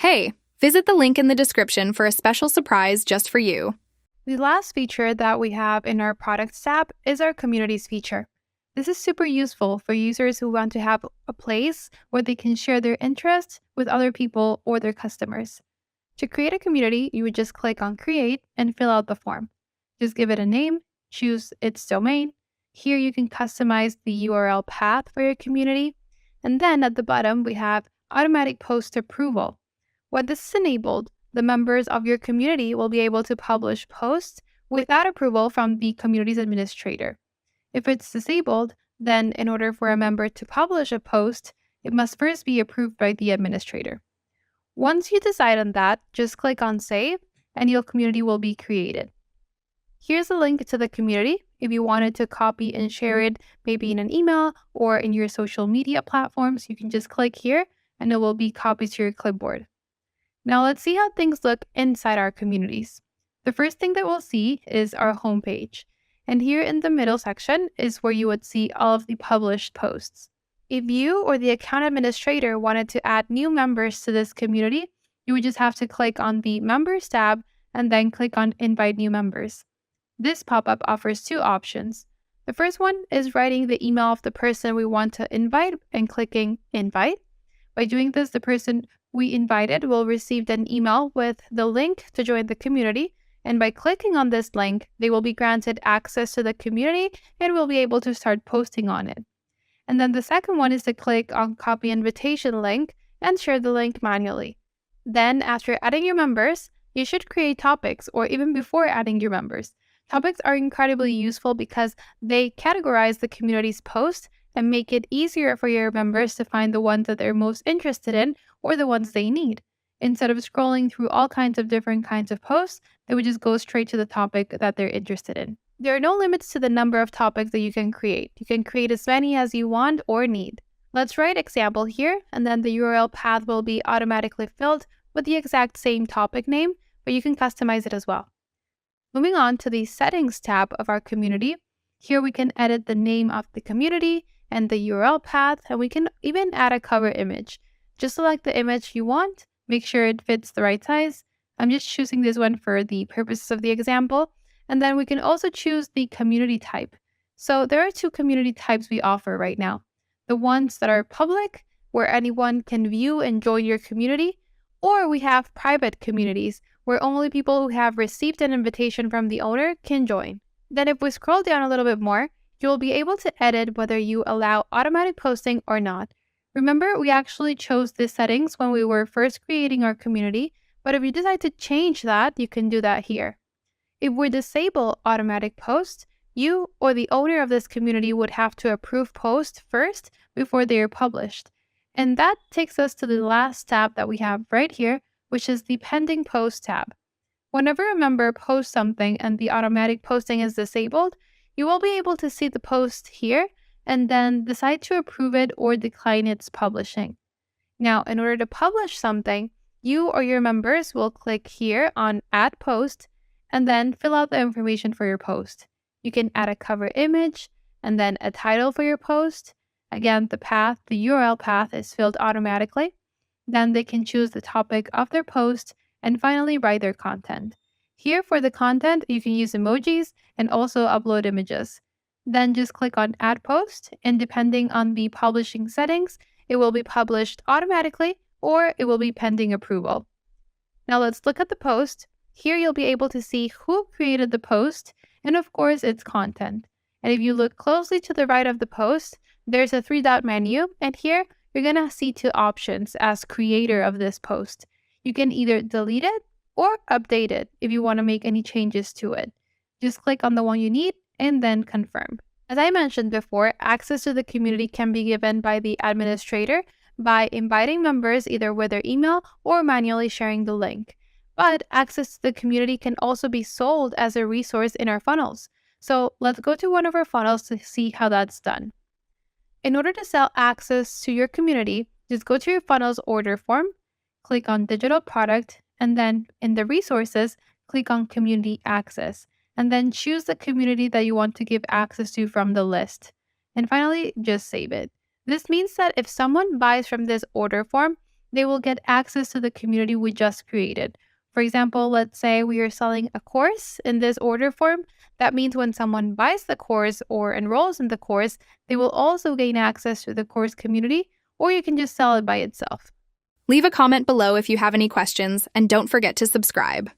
Hey, visit the link in the description for a special surprise just for you. The last feature that we have in our Products tab is our Communities feature. This is super useful for users who want to have a place where they can share their interests with other people or their customers. To create a community, you would just click on Create and fill out the form. Just give it a name, choose its domain. Here you can customize the URL path for your community. And then at the bottom, we have Automatic Post Approval. When this is enabled, the members of your community will be able to publish posts without approval from the community's administrator. If it's disabled, then in order for a member to publish a post, it must first be approved by the administrator. Once you decide on that, just click on Save, and your community will be created. Here's a link to the community. If you wanted to copy and share it, maybe in an email or in your social media platforms, you can just click here, and it will be copied to your clipboard. Now let's see how things look inside our communities. The first thing that we'll see is our homepage. And here in the middle section is where you would see all of the published posts. If you or the account administrator wanted to add new members to this community, you would just have to click on the Members tab and then click on Invite New Members. This pop-up offers two options. The first one is writing the email of the person we want to invite and clicking Invite. By doing this, the person we invited will receive an email with the link to join the community, and by clicking on this link, they will be granted access to the community and will be able to start posting on it. And then the second one is to click on Copy Invitation link and share the link manually. Then, after adding your members, you should create topics, or even before adding your members. Topics are incredibly useful because they categorize the community's posts and make it easier for your members to find the ones that they're most interested in or the ones they need. Instead of scrolling through all kinds of different kinds of posts, they would just go straight to the topic that they're interested in. There are no limits to the number of topics that you can create. You can create as many as you want or need. Let's write example here, and then the URL path will be automatically filled with the exact same topic name, but you can customize it as well. Moving on to the Settings tab of our community, here we can edit the name of the community and the URL path, and we can even add a cover image. Just select the image you want, make sure it fits the right size. I'm just choosing this one for the purposes of the example. And then we can also choose the community type. So there are two community types we offer right now. The ones that are public, where anyone can view and join your community, or we have private communities, where only people who have received an invitation from the owner can join. Then if we scroll down a little bit more, you will be able to edit whether you allow automatic posting or not. Remember, we actually chose these settings when we were first creating our community, but if you decide to change that, you can do that here. If we disable automatic posts, you or the owner of this community would have to approve posts first before they are published. And that takes us to the last tab that we have right here, which is the Pending Post tab. Whenever a member posts something and the automatic posting is disabled, you will be able to see the post here and then decide to approve it or decline its publishing. Now, in order to publish something, you or your members will click here on Add Post and then fill out the information for your post. You can add a cover image and then a title for your post. Again, the URL path is filled automatically. Then they can choose the topic of their post and finally write their content. Here for the content, you can use emojis and also upload images. Then just click on Add Post, and depending on the publishing settings, it will be published automatically or it will be pending approval. Now let's look at the post. Here you'll be able to see who created the post and of course its content. And if you look closely to the right of the post, there's a 3-dot menu, and here you're going to see two options as creator of this post. You can either delete it or update it if you want to make any changes to it. Just click on the one you need and then confirm. As I mentioned before, access to the community can be given by the administrator by inviting members either with their email or manually sharing the link. But access to the community can also be sold as a resource in our funnels. So let's go to one of our funnels to see how that's done. In order to sell access to your community, just go to your funnel's order form, click on Digital Product, and then in the resources, click on Community Access, and then choose the community that you want to give access to from the list. And finally, just save it. This means that if someone buys from this order form, they will get access to the community we just created. For example, let's say we are selling a course in this order form. That means when someone buys the course or enrolls in the course, they will also gain access to the course community, or you can just sell it by itself. Leave a comment below if you have any questions, and don't forget to subscribe.